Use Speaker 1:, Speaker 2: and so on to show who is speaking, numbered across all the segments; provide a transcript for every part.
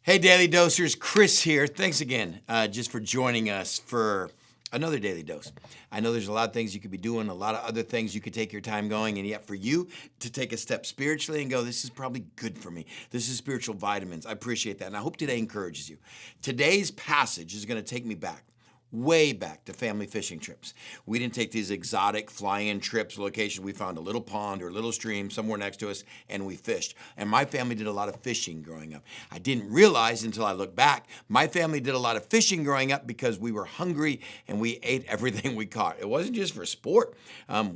Speaker 1: Hey, Daily Dosers, Chris here. Thanks again just for joining us for another Daily Dose. I know there's a lot of things you could be doing, a lot of other things you could take your time going, and yet for you to take a step spiritually and go, this is probably good for me. This is spiritual vitamins. I appreciate that, and I hope today encourages you. Today's passage is going to take me back. Way back to family fishing trips. We didn't take these exotic fly-in trips, locations. We found a little pond or a little stream somewhere next to us, and we fished. And my family did a lot of fishing growing up. I didn't realize until I look back, my family did a lot of fishing growing up because we were hungry and we ate everything we caught. It wasn't just for sport.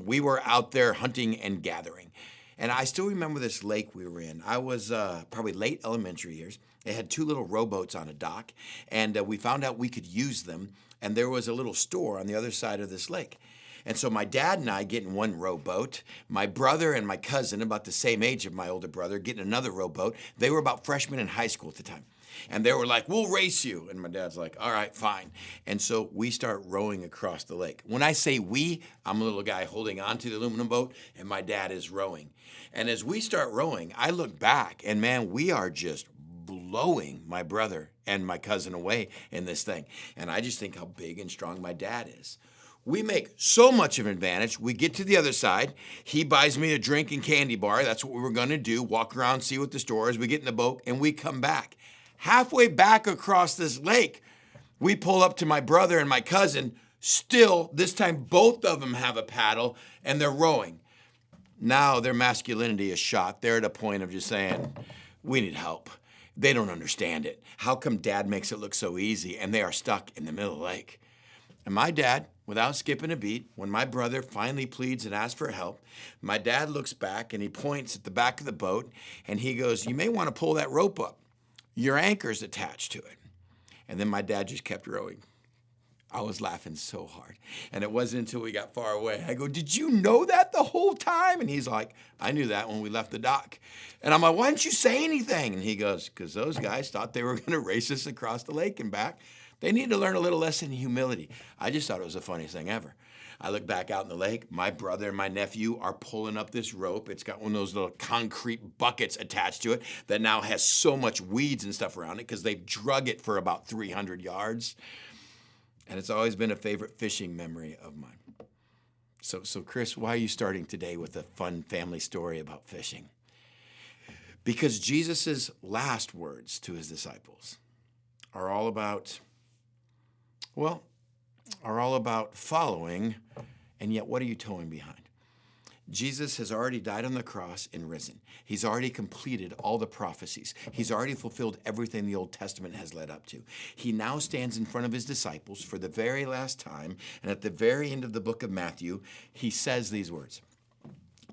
Speaker 1: We were out there hunting and gathering. And I still remember this lake we were in. I was probably late elementary years. It had two little rowboats on a dock, and we found out we could use them. And there was a little store on the other side of this lake. And so my dad and I get in one rowboat. My brother and my cousin, about the same age of my older brother, get in another rowboat. They were about freshmen in high school at the time. And they were like, we'll race you. And my dad's like, all right, fine. And so we start rowing across the lake. When I say we, I'm a little guy holding onto the aluminum boat, and my dad is rowing. And as we start rowing, I look back, and man, we are just blowing my brother and my cousin away in this thing. And I just think how big and strong my dad is. We make so much of an advantage. We get to the other side. He buys me a drink and candy bar. That's what we were going to do. Walk around, see what the store is. We get in the boat and we come back. Halfway back across this lake, we pull up to my brother and my cousin. Still, this time both of them have a paddle and they're rowing. Now their masculinity is shot. They're at a point of just saying, we need help. They don't understand it. How come dad makes it look so easy and they are stuck in the middle of the lake? And my dad, without skipping a beat, when my brother finally pleads and asks for help, my dad looks back and he points at the back of the boat and he goes, you may want to pull that rope up. Your anchor's attached to it. And then my dad just kept rowing. I was laughing so hard. And it wasn't until we got far away. I go, did you know that the whole time? And he's like, I knew that when we left the dock. And I'm like, why didn't you say anything? And he goes, because those guys thought they were going to race us across the lake and back. They need to learn a little lesson in humility. I just thought it was the funniest thing ever. I look back out in the lake. My brother and my nephew are pulling up this rope. It's got one of those little concrete buckets attached to it that now has so much weeds and stuff around it because they've drug it for about 300 yards. And it's always been a favorite fishing memory of mine. So Chris, why are you starting today with a fun family story about fishing? Because Jesus' last words to his disciples are all about following, and yet what are you towing behind? Jesus has already died on the cross and risen. He's already completed all the prophecies. He's already fulfilled everything the Old Testament has led up to. He now stands in front of his disciples for the very last time, and at the very end of the book of Matthew, he says these words.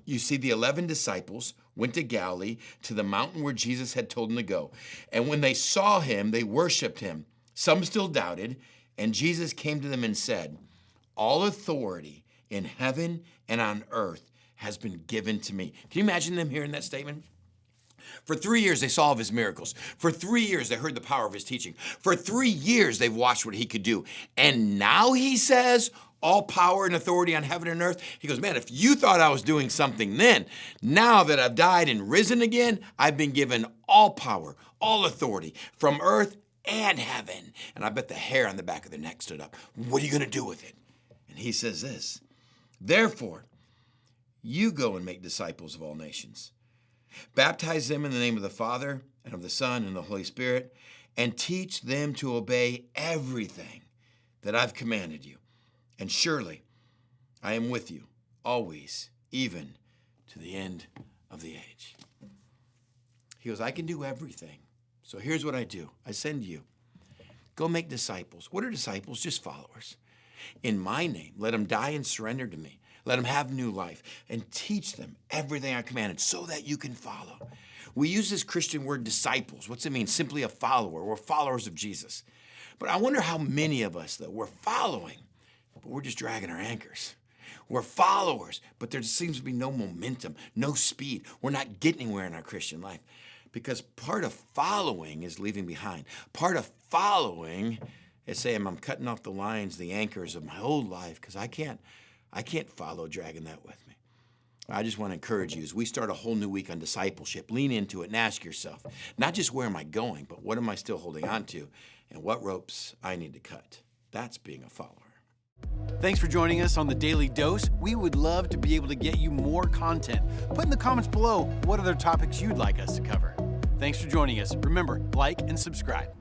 Speaker 1: You see, the 11 disciples went to Galilee, to the mountain where Jesus had told them to go. And when they saw him, they worshiped him. Some still doubted, and Jesus came to them and said, all authority in heaven and on earth has been given to me. Can you imagine them hearing that statement? For 3 years, they saw of his miracles. For 3 years, they heard the power of his teaching. For 3 years, they've watched what he could do. And now he says, all power and authority on heaven and earth. He goes, man, if you thought I was doing something then, now that I've died and risen again, I've been given all power, all authority from earth and heaven. And I bet the hair on the back of their neck stood up. What are you going to do with it? And he says this, therefore, you go and make disciples of all nations. Baptize them in the name of the Father and of the Son and the Holy Spirit, and teach them to obey everything that I've commanded you. And surely I am with you always, even to the end of the age. He goes, I can do everything. So here's what I do. I send you. Go make disciples. What are disciples? Just followers. In my name, let them die and surrender to me. Let them have new life and teach them everything I commanded so that you can follow. We use this Christian word disciples. What's it mean? Simply a follower. We're followers of Jesus. But I wonder how many of us, though, we're following, but we're just dragging our anchors. We're followers, but there seems to be no momentum, no speed. We're not getting anywhere in our Christian life because part of following is leaving behind. Part of following is saying, I'm cutting off the lines, the anchors of my old life because I can't follow dragging that with me. I just want to encourage you as we start a whole new week on discipleship, lean into it and ask yourself, not just where am I going, but what am I still holding on to and what ropes I need to cut. That's being a follower.
Speaker 2: Thanks for joining us on the Daily Dose. We would love to be able to get you more content. Put in the comments below what other topics you'd like us to cover. Thanks for joining us. Remember, like and subscribe.